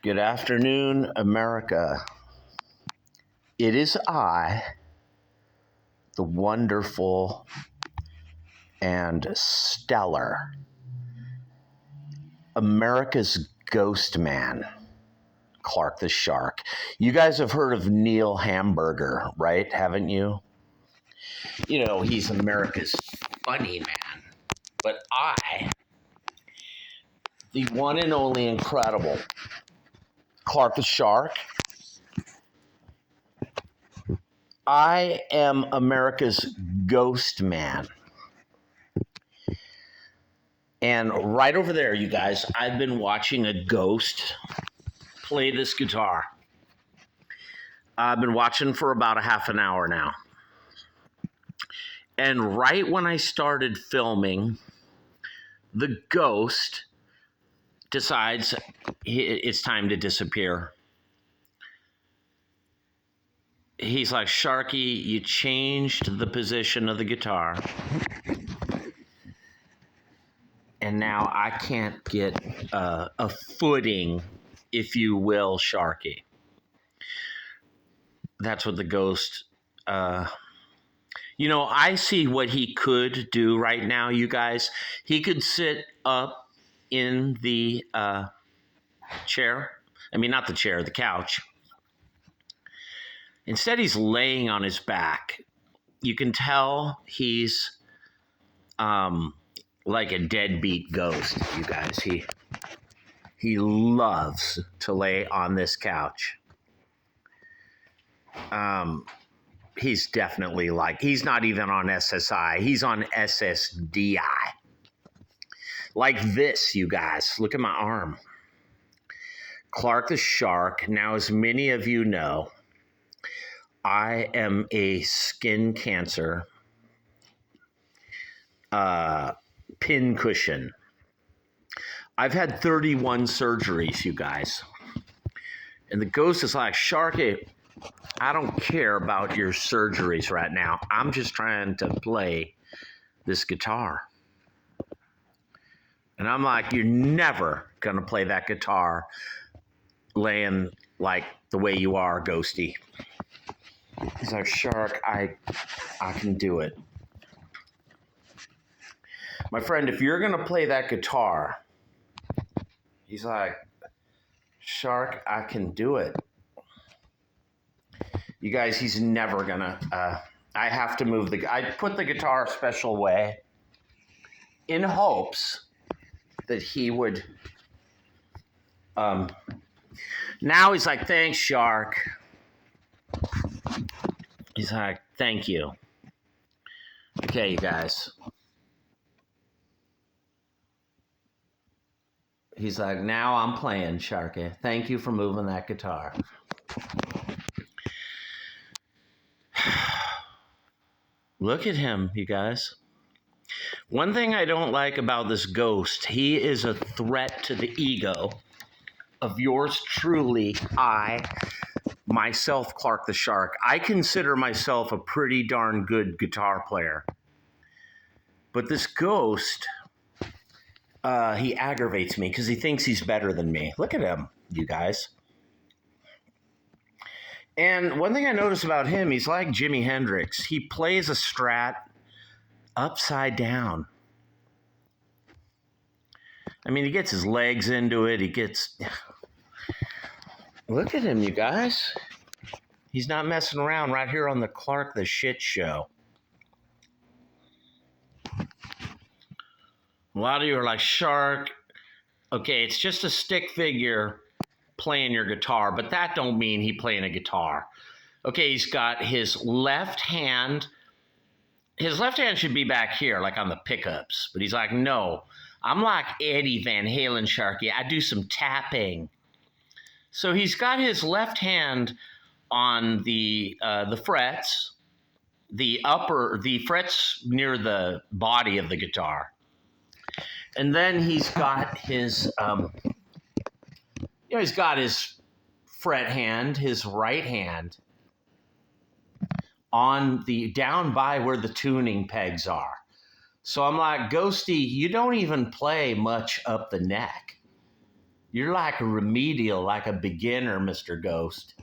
Good afternoon, America. It is I, the wonderful and stellar America's Ghost Man, Clark the Shark. You guys have heard of Neil Hamburger, right? Haven't you? You know, he's America's funny man. But I, the one and only incredible Clark the Shark, I am America's Ghost Man. And right over there, you guys, I've been watching a ghost play this guitar. I've been watching for about a half an hour now. And right when I started filming, the ghost decides it's time to disappear. He's like, Sharky, you changed the position of the guitar. And now I can't get a footing, if you will, Sharky. That's what the ghost... You know, I see what he could do right now, you guys. He could sit up in the chair. I mean, not the chair, the couch. Instead, he's laying on his back. You can tell he's like a deadbeat ghost, you guys. He loves to lay on this couch. He's definitely like, he's not even on SSI. He's on SSDI. Like this, you guys. Look at my arm. Clark the Shark. Now, as many of you know, I am a skin cancer pincushion. I've had 31 surgeries, you guys. And the ghost is like, Sharky, I don't care about your surgeries right now. I'm just trying to play this guitar. And I'm like, you're never going to play that guitar laying like the way you are, Ghosty. He's like, Shark, I can do it. My friend, if you're going to play that guitar, he's like, Shark, I can do it. You guys, he's never going to... I have to move I put the guitar a special way in hopes that he would... Now he's like, thanks, Shark. He's like, thank you. Okay, you guys. He's like, now I'm playing, Sharky. Thank you for moving that guitar. Look at him, you guys. One thing I don't like about this ghost, he is a threat to the ego of yours truly, myself, Clark the Shark. I consider myself a pretty darn good guitar player. But this ghost, he aggravates me because he thinks he's better than me. Look at him, you guys. And one thing I notice about him, he's like Jimi Hendrix. He plays a Strat upside down. I mean, he gets his legs into it. He gets... Look at him, you guys. He's not messing around right here on the Clark the Shit Show. A lot of you are like, Shark, okay, it's just a stick figure playing your guitar, but that don't mean he playing a guitar. Okay, he's got his left hand. His left hand should be back here, like on the pickups. But he's like, no, I'm like Eddie Van Halen, Sharky. I do some tapping. So he's got his left hand on the frets, the frets near the body of the guitar. And then he's got his, he's got his fret hand, his right hand, on the down by where the tuning pegs are. So I'm like, Ghosty, you don't even play much up the neck. You're like a remedial, like a beginner, Mr. Ghost.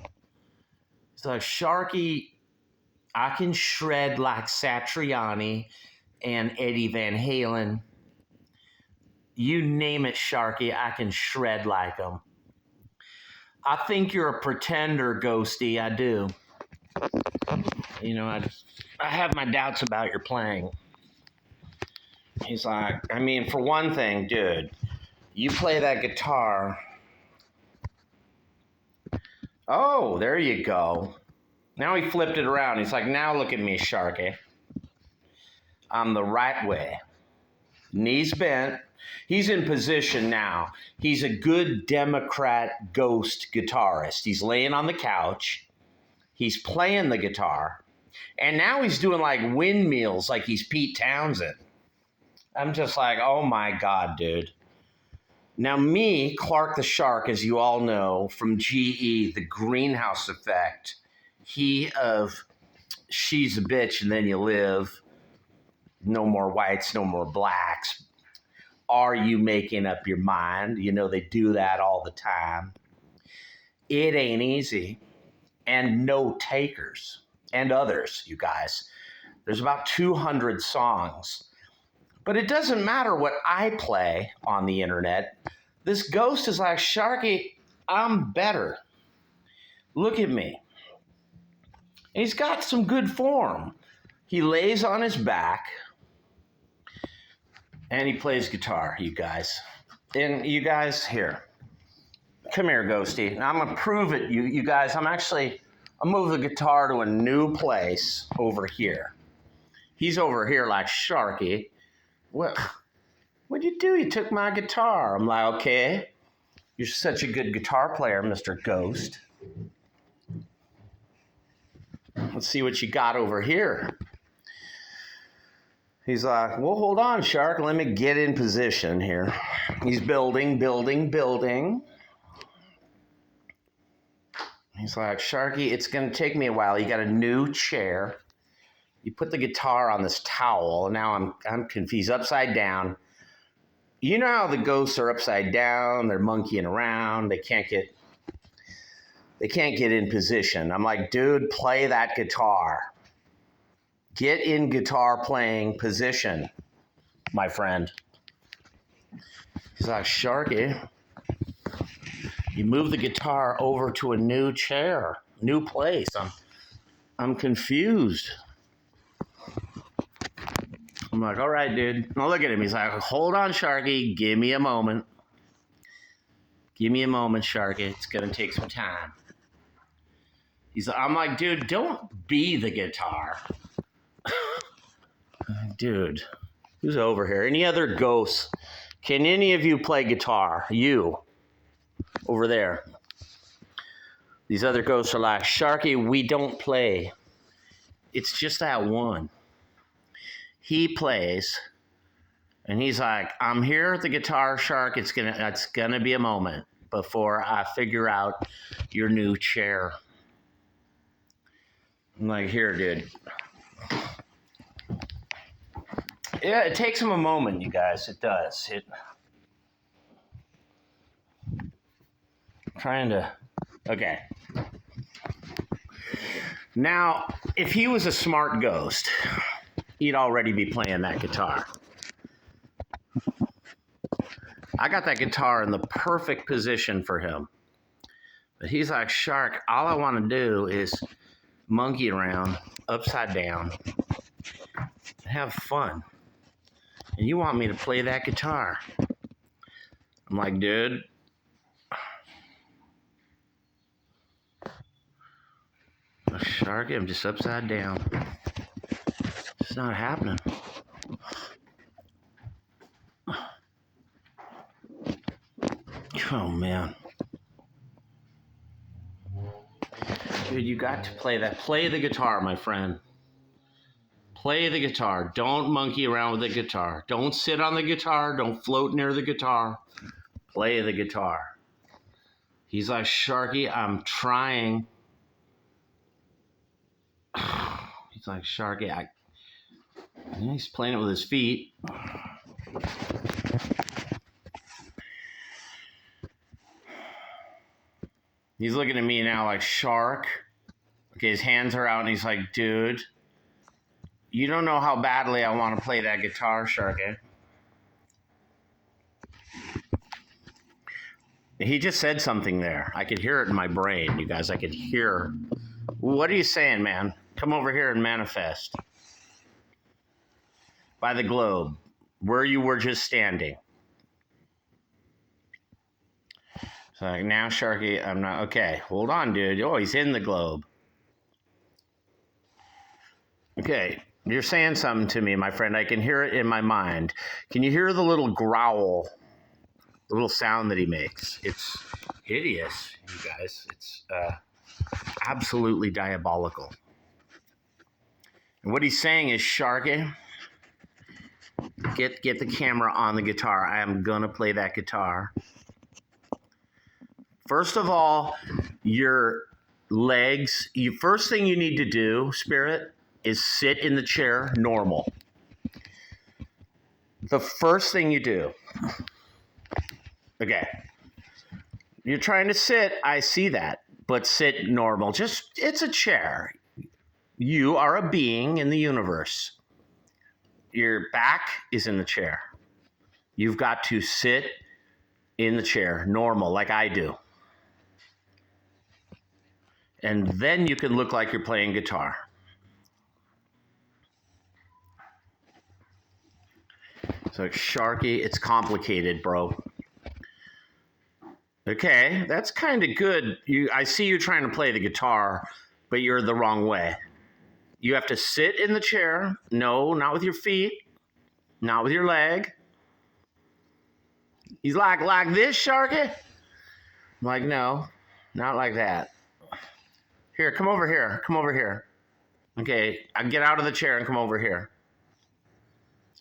He's like, Sharky, I can shred like Satriani and Eddie Van Halen. You name it, Sharky, I can shred like them. I think you're a pretender, Ghosty. I do. You know, I have my doubts about your playing. He's like, I mean, for one thing, dude, you play that guitar. Oh, there you go. Now he flipped it around. He's like, now look at me, Sharky. I'm the right way. Knees bent. He's in position now. He's a good Democrat ghost guitarist. He's laying on the couch. He's playing the guitar. And now he's doing like windmills like he's Pete Townsend. I'm just like, oh my God, dude. Now me, Clark the Shark, as you all know, from GE, the greenhouse effect, he of She's a Bitch and Then You Live, No More Whites, No More Blacks, Are You Making Up Your Mind? You know, they do that all the time. It Ain't Easy, and No Takers, and others, you guys. There's about 200 songs. But it doesn't matter what I play on the internet. This ghost is like, Sharky, I'm better. Look at me. And he's got some good form. He lays on his back and he plays guitar, you guys. And you guys, here. Come here, Ghosty. Now I'm going to prove it, you guys. I'll move the guitar to a new place over here. He's over here like, Sharky. What'd you do? You took my guitar. I'm like, okay. You're such a good guitar player, Mr. Ghost. Let's see what you got over here. He's like, well, hold on, Shark. Let me get in position here. He's building. He's like, Sharky, it's going to take me a while. You got a new chair. You put the guitar on this towel. Now I'm confused. Upside down. You know how the ghosts are upside down. They're monkeying around. They can't get in position. I'm like, dude, play that guitar. Get in guitar playing position, my friend. He's like, Sharky, you move the guitar over to a new chair, new place. I'm confused. I'm like, all right, dude. Now look at him. He's like, hold on, Sharky. Give me a moment. Give me a moment, Sharky. It's going to take some time. I'm like, dude, don't be the guitar. Dude, who's over here? Any other ghosts? Can any of you play guitar? You, over there. These other ghosts are like, Sharky, we don't play. It's just that one. He plays, and he's like, I'm here at the guitar, Shark. It's gonna be a moment before I figure out your new chair. I'm like, here, dude. Yeah, it takes him a moment, you guys. It does. Okay. Now, if he was a smart ghost, he'd already be playing that guitar. I got that guitar in the perfect position for him. But he's like, Shark, all I want to do is monkey around, upside down, have fun. And you want me to play that guitar. I'm like, dude. Sharky, I'm just upside down. It's not happening. Oh, man. Dude, you got to play that. Play the guitar, my friend. Play the guitar. Don't monkey around with the guitar. Don't sit on the guitar. Don't float near the guitar. Play the guitar. He's like, Sharky, I'm trying. He's like, Sharky, he's playing it with his feet. He's looking at me now like, Shark. Okay, his hands are out, and he's like, dude, you don't know how badly I want to play that guitar, Sharky. He just said something there. I could hear it in my brain, you guys. I could hear. What are you saying, man? Come over here and manifest. By the globe, where you were just standing. So like, now, Sharky, I'm not. Okay, hold on, dude. Oh, he's in the globe. Okay, you're saying something to me, my friend. I can hear it in my mind. Can you hear the little growl, the little sound that he makes? It's hideous, you guys. It's absolutely diabolical. And what he's saying is, Sharky, get the camera on the guitar. I am going to play that guitar. First of all, your legs, first thing you need to do, Spirit, is sit in the chair normal. The first thing you do. Okay. You're trying to sit, I see that, but sit normal. Just, it's a chair. You are a being in the universe. Your back is in the chair. You've got to sit in the chair normal, like I do. And then you can look like you're playing guitar. So, Sharky, it's complicated, bro. Okay, that's kind of good. I see you trying to play the guitar, but you're the wrong way. You have to sit in the chair. No, not with your feet. Not with your leg. He's like this, Sharky? I'm like, no, not like that. Here, come over here. Come over here. Okay, I get out of the chair and come over here.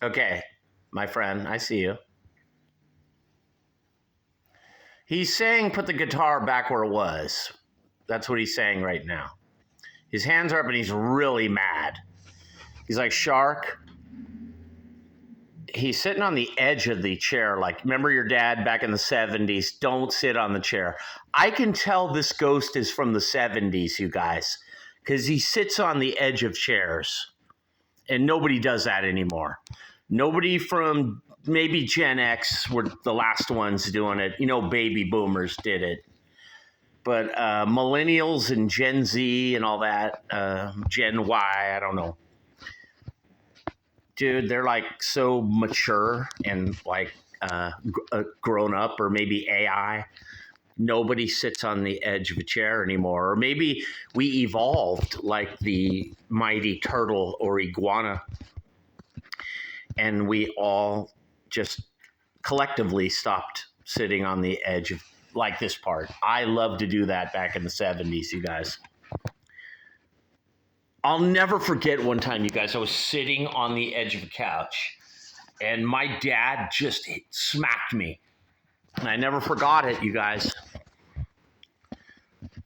Okay, my friend, I see you. He's saying put the guitar back where it was. That's what he's saying right now. His hands are up and he's really mad. He's like, Shark. He's sitting on the edge of the chair. Like, remember your dad back in the 70s? Don't sit on the chair. I can tell this ghost is from the 70s, you guys, because he sits on the edge of chairs. And nobody does that anymore. Nobody from maybe Gen X were the last ones doing it. You know, baby boomers did it. But millennials and Gen Z and all that, Gen Y, I don't know. Dude, they're like so mature and like grown up, or maybe AI. Nobody sits on the edge of a chair anymore. Or maybe we evolved like the mighty turtle or iguana, and we all just collectively stopped sitting on the edge of like this part. I loved to do that back in the 70s, you guys. I'll never forget one time, you guys, I was sitting on the edge of a couch and my dad just smacked me. And I never forgot it, you guys.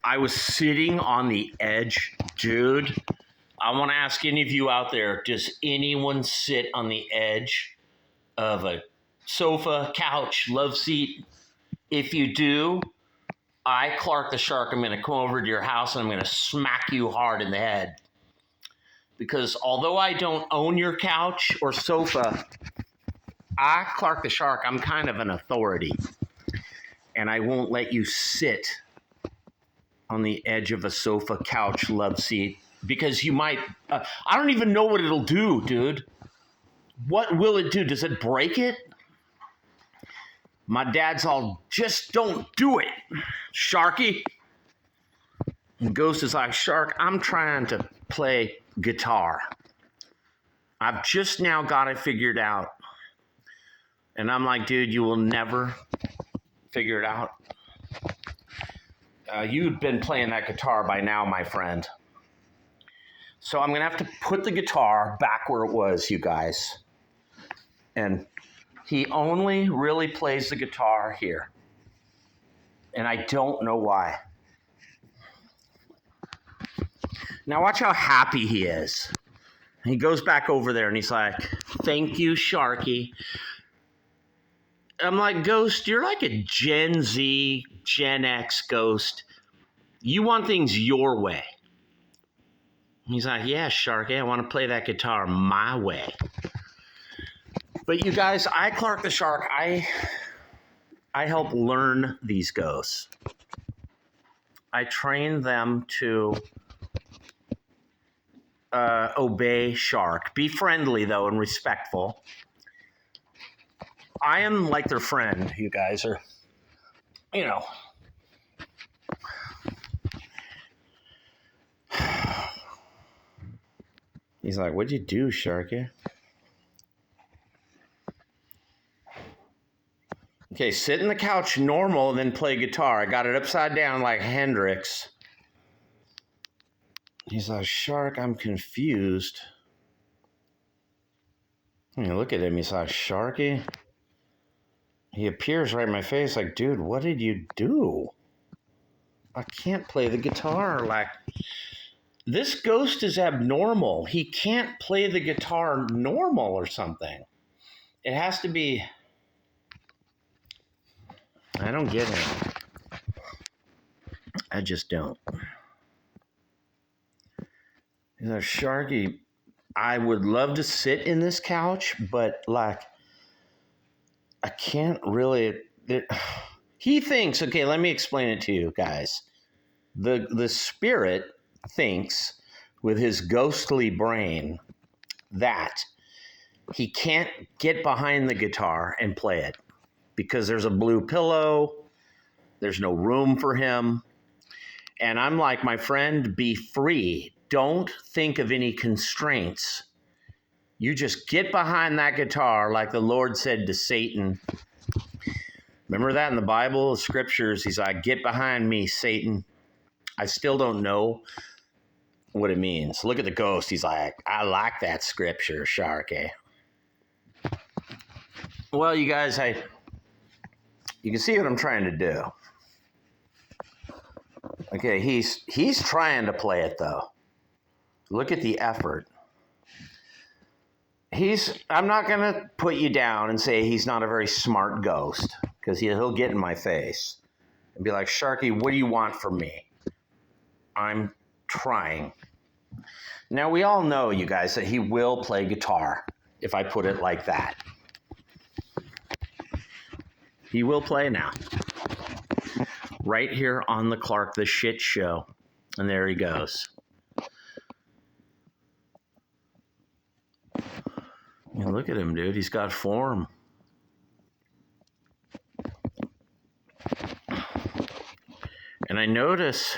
I was sitting on the edge. Dude, I want to ask any of you out there, does anyone sit on the edge of a sofa, couch, love seat? If you do, I, Clark the Shark, I'm going to come over to your house and I'm going to smack you hard in the head. Because although I don't own your couch or sofa, I, Clark the Shark, I'm kind of an authority. And I won't let you sit on the edge of a sofa, couch, love seat. Because you might, I don't even know what it'll do, dude. What will it do? Does it break it? My dad's all, just don't do it, Sharky. And Ghost is like, Shark, I'm trying to play guitar. I've just now got it figured out. And I'm like, dude, you will never figure it out. You've been playing that guitar by now, my friend. So I'm going to have to put the guitar back where it was, you guys. And he only really plays the guitar here. And I don't know why. Now watch how happy he is. He goes back over there and he's like, thank you, Sharky. I'm like, Ghost, you're like a Gen Z, Gen X ghost. You want things your way. He's like, yeah, Sharky, I want to play that guitar my way. But you guys, Clark the Shark, I help learn these ghosts. I train them to obey Shark. Be friendly, though, and respectful. I am like their friend, you guys are, you know. He's like, what'd you do, Sharky? Okay, sit in the couch normal and then play guitar. I got it upside down like Hendrix. He's like, Shark, I'm confused. Look at him. He's like, Sharky. He appears right in my face like, dude, what did you do? I can't play the guitar. Like, this ghost is abnormal. He can't play the guitar normal or something. It has to be... I don't get it. I just don't. You know, Sharky, I would love to sit in this couch, but like, I can't really. He thinks, okay, let me explain it to you guys. The spirit thinks with his ghostly brain that he can't get behind the guitar and play it because there's a blue pillow, there's no room for him. And I'm like, my friend, be free. Don't think of any constraints. You just get behind that guitar like the Lord said to Satan. Remember that in the Bible, the scriptures? He's like, get behind me, Satan. I still don't know what it means. Look at the ghost. He's like, I like that scripture, Sharky. Well, you guys, you can see what I'm trying to do. Okay, he's trying to play it, though. Look at the effort. I'm not going to put you down and say he's not a very smart ghost, because he'll get in my face and be like, Sharky, what do you want from me? I'm trying. Now, we all know, you guys, that he will play guitar, if I put it like that. He will play now. Right here on the Clark the Shit Show. And there he goes. Look at him, dude. He's got form. And I notice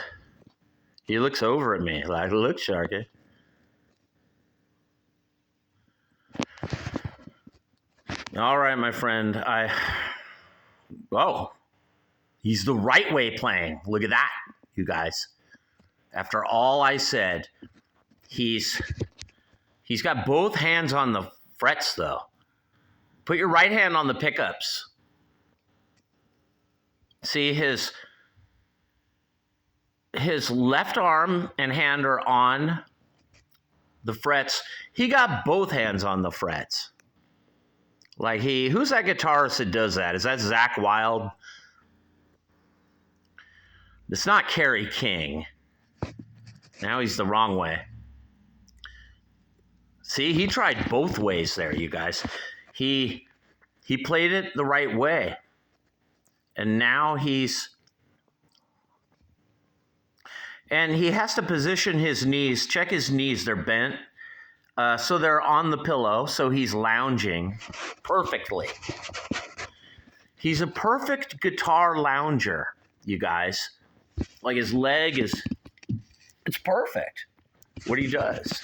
he looks over at me like, look, Sharky. All right, my friend. Oh, he's the right way playing. Look at that, you guys. After all I said, he's got both hands on the frets, though. Put your right hand on the pickups. See, his left arm and hand are on the frets. He got both hands on the frets. Like who's that guitarist that does that? Is that Zach Wilde? It's not Kerry King. Now he's the wrong way. See, he tried both ways there, you guys. He played it the right way. And now he has to position his knees. Check his knees, they're bent. So they're on the pillow, so he's lounging perfectly. He's a perfect guitar lounger, you guys. Like his leg it's perfect what he does.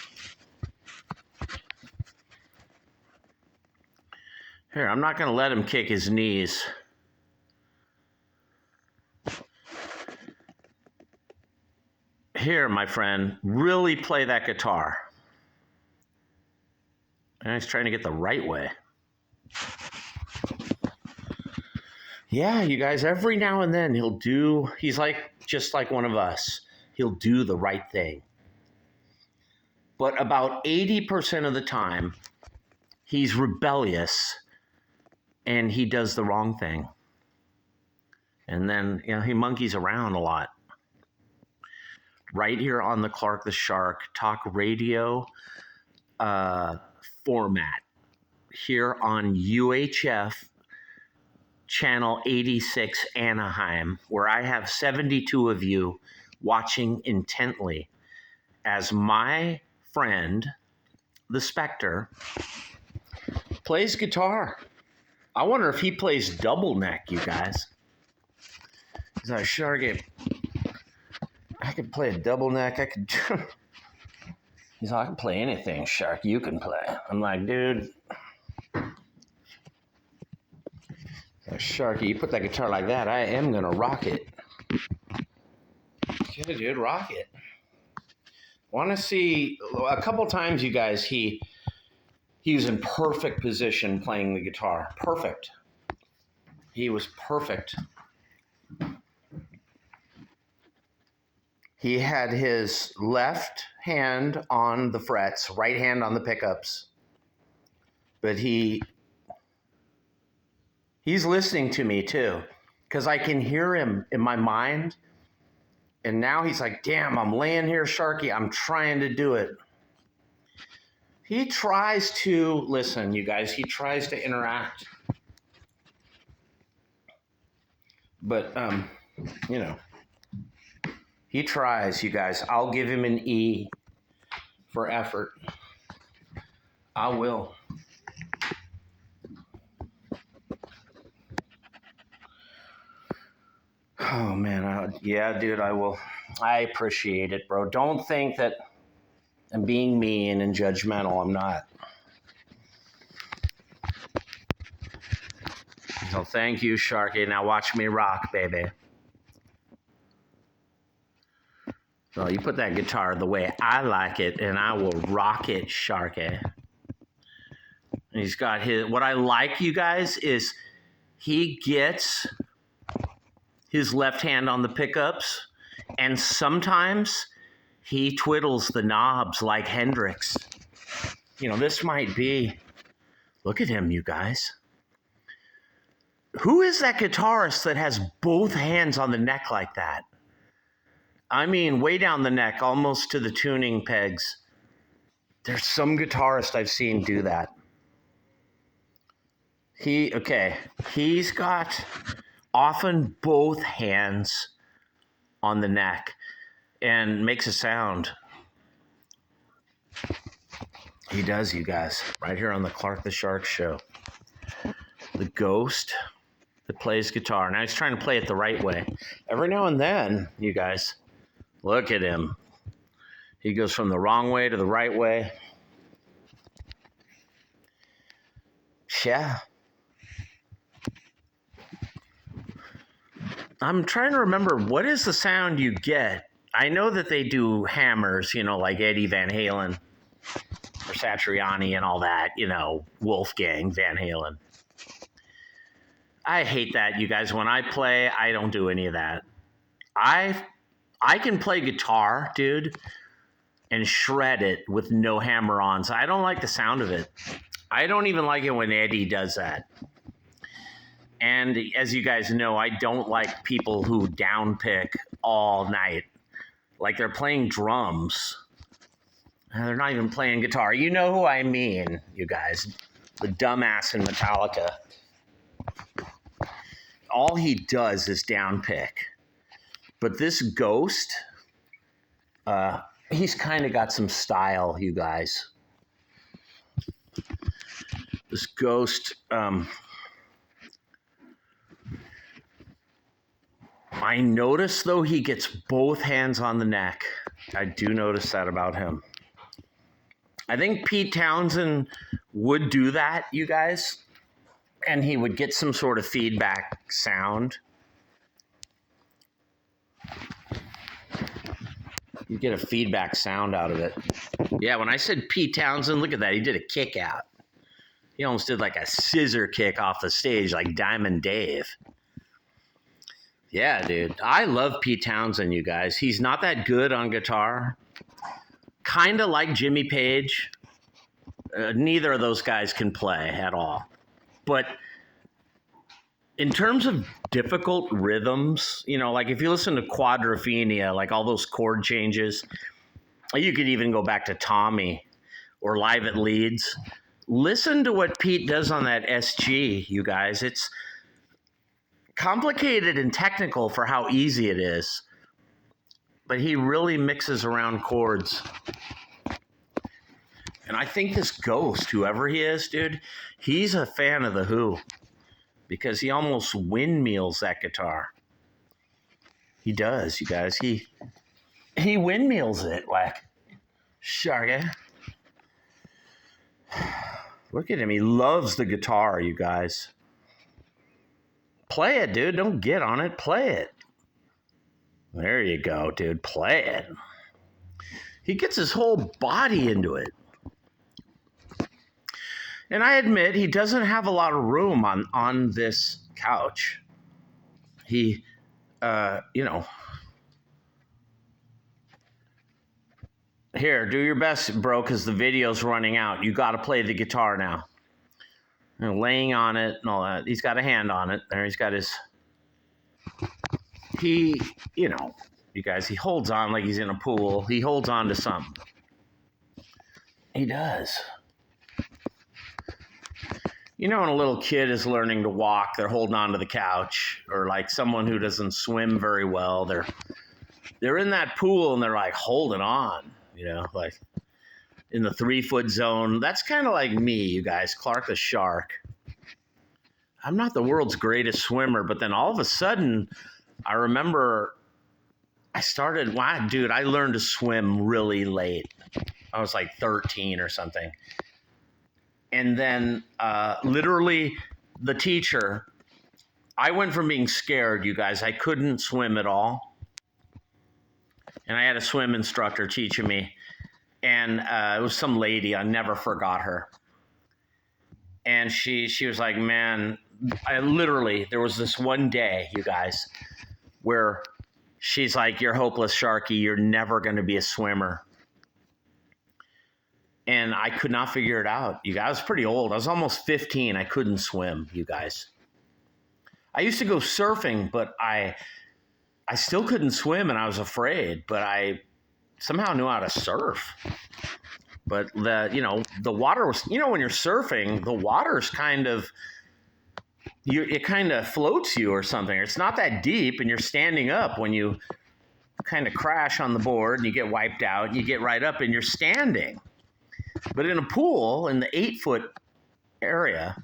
Here, I'm not going to let him kick his knees. Here, my friend, really play that guitar. And he's trying to get the right way. Yeah, you guys, every now and then he's just like one of us. He'll do the right thing. But about 80% of the time, he's rebellious and he does the wrong thing. And then, he monkeys around a lot. right here on the Clark the Shark Talk Radio format here on UHF channel 86 Anaheim, where I have 72 of you watching intently as my friend, the Spectre, plays guitar. I wonder if he plays double neck, you guys. He's like, Sharky, I could play a double neck. He's like, I can play anything, Shark. You can play. I'm like, dude. Sharky, you put that guitar like that, I am going to rock it. Yeah, dude, rock it. Want to see a couple times, you guys, he was in perfect position playing the guitar. Perfect. He was perfect. He had his left hand on the frets, right hand on the pickups. But he's listening to me too, because I can hear him in my mind. And now he's like, damn, I'm laying here, Sharky. I'm trying to do it. He tries to, listen, you guys, he tries to interact. But, you know, he tries, you guys. I'll give him an E for effort. I will. Oh, man. Yeah, dude, I will. I appreciate it, bro. Don't think that I'm being mean and judgmental. I'm not. So thank you, Sharky. Now watch me rock, baby. So you put that guitar the way I like it, and I will rock it, Sharky. And he's got his... What I like, you guys, is he gets his left hand on the pickups, and sometimes he twiddles the knobs like Hendrix. You know, this might be... Look at him, you guys. Who is that guitarist that has both hands on the neck like that? I mean, way down the neck, almost to the tuning pegs. There's some guitarist I've seen do that. He's got often both hands on the neck and makes a sound. He does, you guys, right here on the Clark the Shark show. The ghost that plays guitar. Now he's trying to play it the right way. Every now and then, you guys, look at him. He goes from the wrong way to the right way. Yeah. I'm trying to remember, what is the sound you get? I know that they do hammers, you know, like Eddie Van Halen or Satriani and all that, you know, Wolfgang Van Halen. I hate that, you guys. When I play, I don't do any of that. I can play guitar, dude, and shred it with no hammer-ons. I don't like the sound of it. I don't even like it when Eddie does that. And as you guys know, I don't like people who downpick all night. Like they're playing drums. They're not even playing guitar. You know who I mean, you guys. The dumbass in Metallica. All he does is downpick. But this ghost, he's kind of got some style, you guys. This ghost, I notice, though, he gets both hands on the neck. I do notice that about him. I think Pete Townsend would do that, you guys, and he would get some sort of feedback sound. You get a feedback sound out of it. Yeah, when I said Pete Townsend, look at that. He did a kick out. He almost did like a scissor kick off the stage like Diamond Dave. Yeah, dude. I love Pete Townsend, you guys. He's not that good on guitar. Kind of like Jimmy Page. Neither of those guys can play at all. But In terms of difficult rhythms, you know, like if you listen to Quadrophenia, like all those chord changes, you could even go back to Tommy or Live at Leeds. Listen to what Pete does on that SG, you guys. It's complicated and technical for how easy it is, but he really mixes around chords. And I think this Ghost, whoever he is, dude, he's a fan of The Who because he almost windmills that guitar. He does, you guys. He windmills it like Sharga. Look at him. He loves the guitar, you guys. Play it, dude. Don't get on it. Play it. There you go, dude. Play it. He gets his whole body into it. And I admit he doesn't have a lot of room on this couch. He, you know. Here, do your best, bro, because the video's running out. You got to play the guitar now. You know, laying on it and all that. He's got a hand on it. There, he's got his... He, you know, you guys, he holds on like he's in a pool. He holds on to something. He does. You know, when a little kid is learning to walk, they're holding on to the couch. Or like someone who doesn't swim very well, they're in that pool and they're like holding on, you know, like in the 3-foot zone. That's kind of like me, you guys, Clark the Shark. I'm not the world's greatest swimmer, but then all of a sudden, I remember I learned to swim really late. I was like 13 or something. And then literally the teacher, I went from being scared, you guys, I couldn't swim at all. And I had a swim instructor teaching me. And it was some lady, I never forgot her. And she was like, man, there was this one day, you guys, where she's like, you're hopeless, Sharky. You're never going to be a swimmer. And I could not figure it out. You guys, I was pretty old. I was almost 15. I couldn't swim, you guys. I used to go surfing, but I still couldn't swim, and I was afraid. But I somehow knew how to surf. But the water was, you know, when you're surfing, the water's kind of, it kind of floats you or something. It's not that deep, and you're standing up when you kind of crash on the board and you get wiped out. And you get right up and you're standing. But in a pool, in the 8-foot area,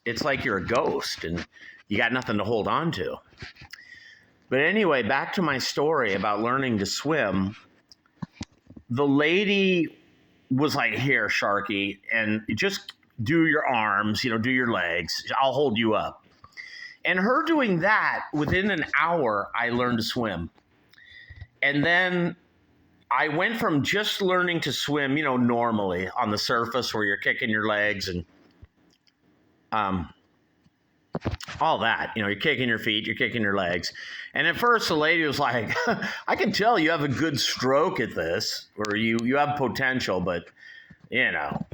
it's like you're a ghost and you got nothing to hold on to. But anyway, back to my story about learning to swim. The lady was like, here, Sharky, and just do your arms, you know, do your legs. I'll hold you up. And her doing that, within an hour, I learned to swim. And then I went from just learning to swim, you know, normally on the surface where you're kicking your legs and all that. You know, you're kicking your feet, you're kicking your legs. And at first the lady was like, I can tell you have a good stroke at this, or you have potential, but, you know.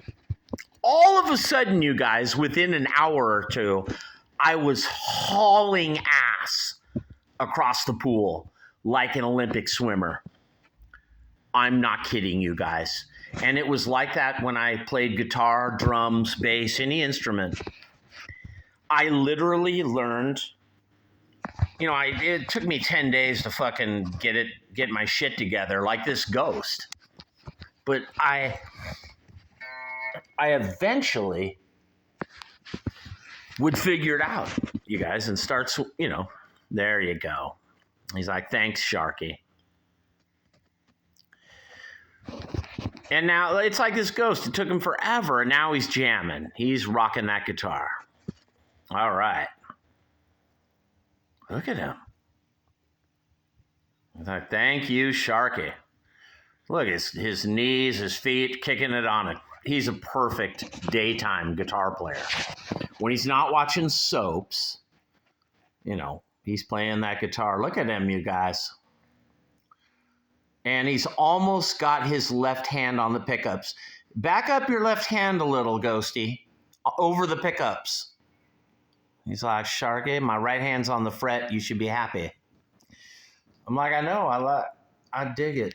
All of a sudden, you guys, within an hour or two, I was hauling ass across the pool like an Olympic swimmer. I'm not kidding you guys. And it was like that when I played guitar, drums, bass, any instrument. I literally learned, you know, it took me 10 days to fucking get my shit together like this ghost. But I eventually would figure it out, you guys, and start, you know, there you go. He's like, thanks, Sharky. And now it's like this ghost. It took him forever, and now he's jamming. He's rocking that guitar. All right. Look at him. He's like, thank you, Sharky. Look, his knees, his feet, kicking it on it. He's a perfect daytime guitar player. When he's not watching soaps, you know, he's playing that guitar. Look at him, you guys. And he's almost got his left hand on the pickups. Back up your left hand a little, Ghosty, over the pickups. He's like, Sharky, my right hand's on the fret. You should be happy. I'm like, I know. I dig it.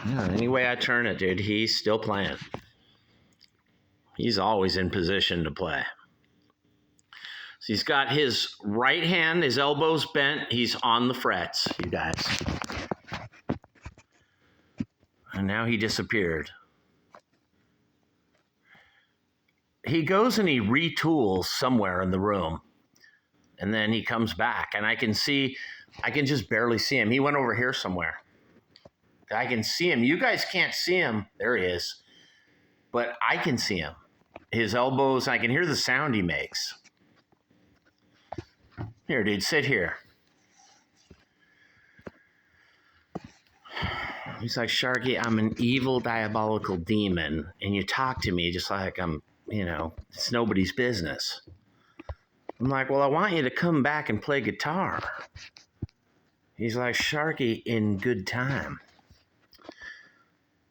Yeah, any way I turn it, dude, he's still playing. He's always in position to play. So he's got his right hand, his elbows bent. He's on the frets, you guys. And now he disappeared. He goes and he retools somewhere in the room. And then he comes back. And I can just barely see him. He went over here somewhere. I can see him. You guys can't see him. There he is. But I can see him. His elbows, I can hear the sound he makes. Here, dude, sit here. He's like, Sharky, I'm an evil, diabolical demon, and you talk to me just like I'm, it's nobody's business. I'm like, well, I want you to come back and play guitar. He's like, Sharky, in good time.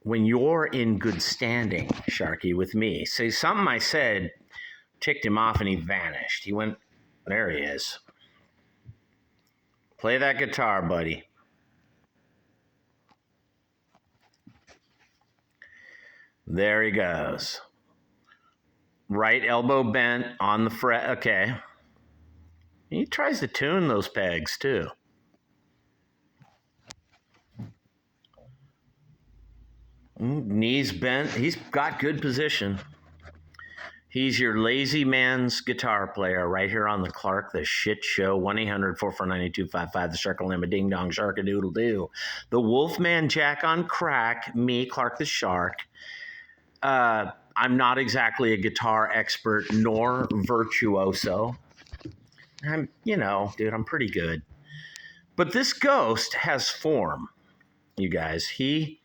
When you're in good standing, Sharky, with me. Say something I said ticked him off and he vanished. He went, there he is. Play that guitar, buddy. There he goes. Right elbow bent on the fret. Okay. He tries to tune those pegs, too. Knees bent. He's got good position. He's your lazy man's guitar player right here on the Clark the Shit Show. 1-800-449-8255. The Shark-a-Lima Ding Dong Shark-a-Doodle-Doo. The Wolfman Jack on crack. Me, Clark the Shark. I'm not exactly a guitar expert nor virtuoso. Dude, I'm pretty good. But this ghost has form, you guys. He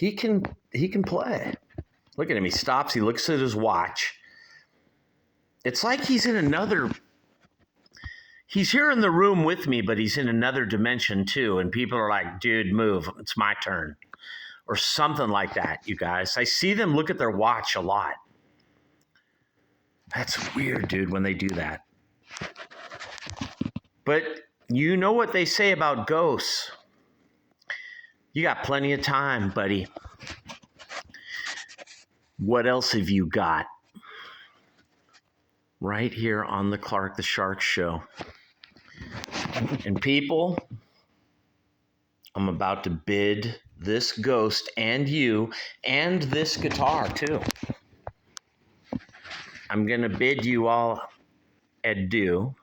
can play. Look at him. He stops. He looks at his watch. It's like he's here in the room with me, but he's in another dimension too. And people are like, dude, move. It's my turn. Or something like that, you guys. I see them look at their watch a lot. That's weird, dude, when they do that. But you know what they say about ghosts. You got plenty of time, buddy. What else have you got? Right here on the Clark the Shark Show. And people, I'm about to bid this ghost and you and this guitar too. I'm going to bid you all adieu.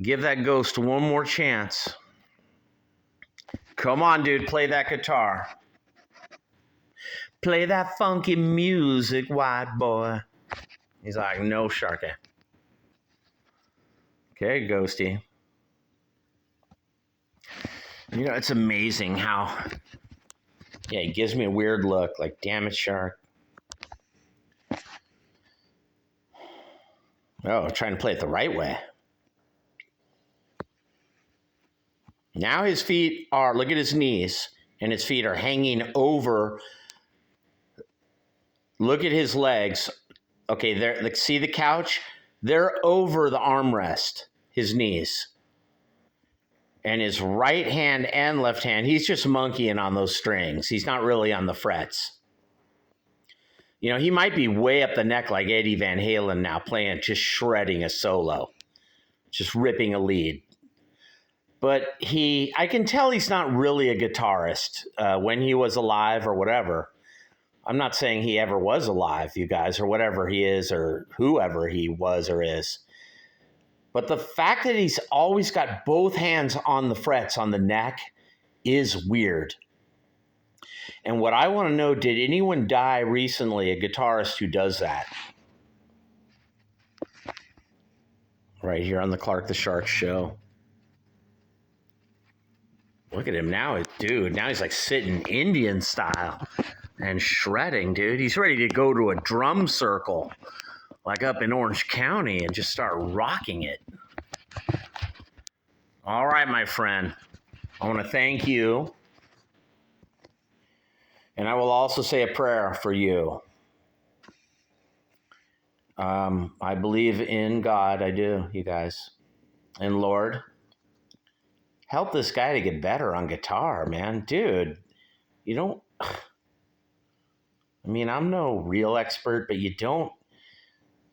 Give that ghost one more chance. Come on, dude, play that guitar. Play that funky music, white boy. He's like, no, Sharky. Okay, ghosty. It's amazing how, he gives me a weird look, like, damn it, Shark. Oh, trying to play it the right way. Now his feet are, look at his knees, and his feet are hanging over. Look at his legs. Okay, there. See the couch? They're over the armrest, his knees. And his right hand and left hand, he's just monkeying on those strings. He's not really on the frets. He might be way up the neck like Eddie Van Halen now, playing, just shredding a solo, just ripping a lead. But I can tell he's not really a guitarist when he was alive or whatever. I'm not saying he ever was alive, you guys, or whatever he is, or whoever he was or is. But the fact that he's always got both hands on the frets, on the neck, is weird. And what I want to know, did anyone die recently, a guitarist who does that? Right here on the Clark the Shark Show. Look at him now, dude. Now he's like sitting Indian style and shredding, dude. He's ready to go to a drum circle, like up in Orange County, and just start rocking it. All right, my friend. I want to thank you. And I will also say a prayer for you. I believe in God. I do, you guys. And Lord, help this guy to get better on guitar, man. Dude, you don't, I mean, I'm no real expert, but you don't,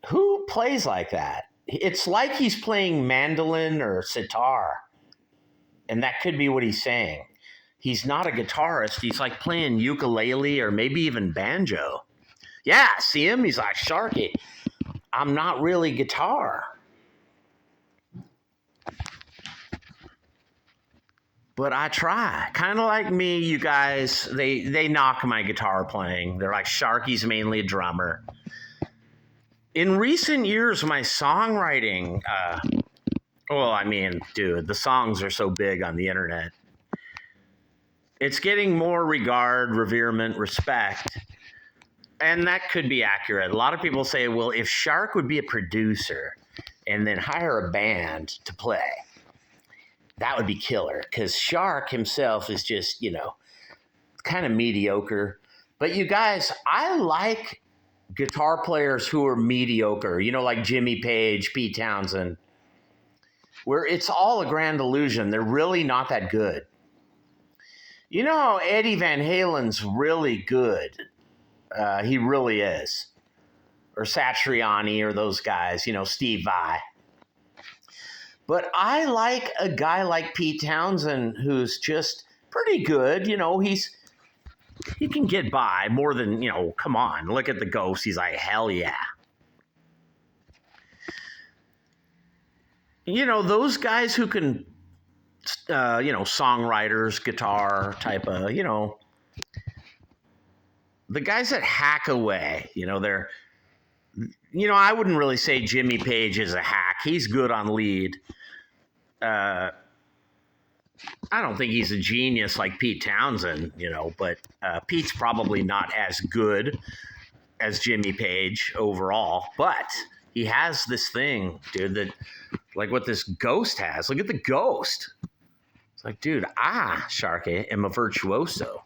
who plays like that? It's like he's playing mandolin or sitar. And that could be what he's saying. He's not a guitarist. He's like playing ukulele or maybe even banjo. Yeah, see him? He's like, Sharky, I'm not really guitar. But I try. Kind of like me, you guys, they knock my guitar playing. They're like, Sharky's mainly a drummer. In recent years, my songwriting, well, I mean, dude, the songs are so big on the internet. It's getting more regard, reverement, respect. And that could be accurate. A lot of people say, well, if Shark would be a producer and then hire a band to play, that would be killer. Because Shark himself is just, kind of mediocre. But you guys, I like guitar players who are mediocre, like Jimmy Page, Pete Townsend, where it's all a grand illusion. They're really not that good. Eddie Van Halen's really good. He really is. Or Satriani or those guys, Steve Vai. But I like a guy like Pete Townsend who's just pretty good. He can get by more than, come on, look at the Ghost. He's like, hell yeah. Those guys who can, songwriters, guitar type of, the guys that hack away, they're, I wouldn't really say Jimmy Page is a hack. He's good on lead. I don't think he's a genius like Pete Townsend, but Pete's probably not as good as Jimmy Page overall. But he has this thing, dude, that like what this Ghost has. Look at the Ghost. It's like, dude, Sharky, am a virtuoso.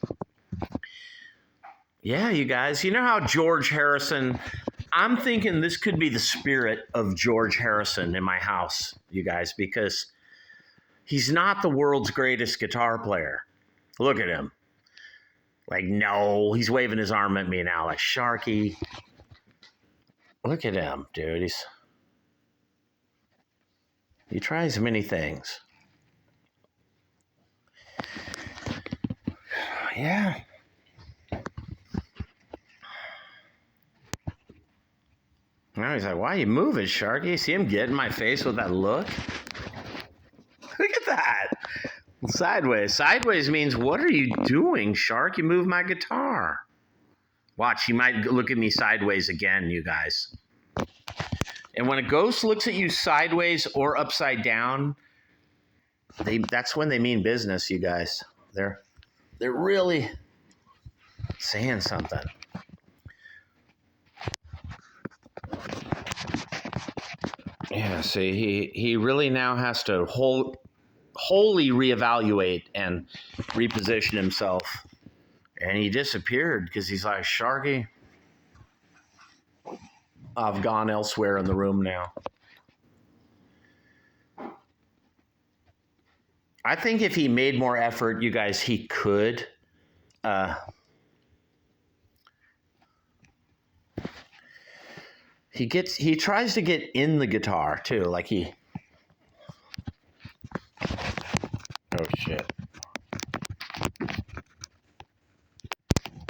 Yeah, you guys, you know how George Harrison, I'm thinking this could be the spirit of George Harrison in my house, you guys, because he's not the world's greatest guitar player. Look at him. Like, no, he's waving his arm at me now, like, Sharky. Look at him, dude. He tries many things. Yeah. Now he's like, why are you moving, Sharky? See him get in my face with that look? Look at that. Sideways. Sideways means, what are you doing, Shark? You moved my guitar. Watch, he might look at me sideways again, you guys. And when a ghost looks at you sideways or upside down, that's when they mean business, you guys. They're really saying something. Yeah, see, he really now has to wholly reevaluate and reposition himself. And he disappeared because he's like, Sharky, I've gone elsewhere in the room now. I think if he made more effort, you guys, he could. He tries to get in the guitar too, like he. Oh shit!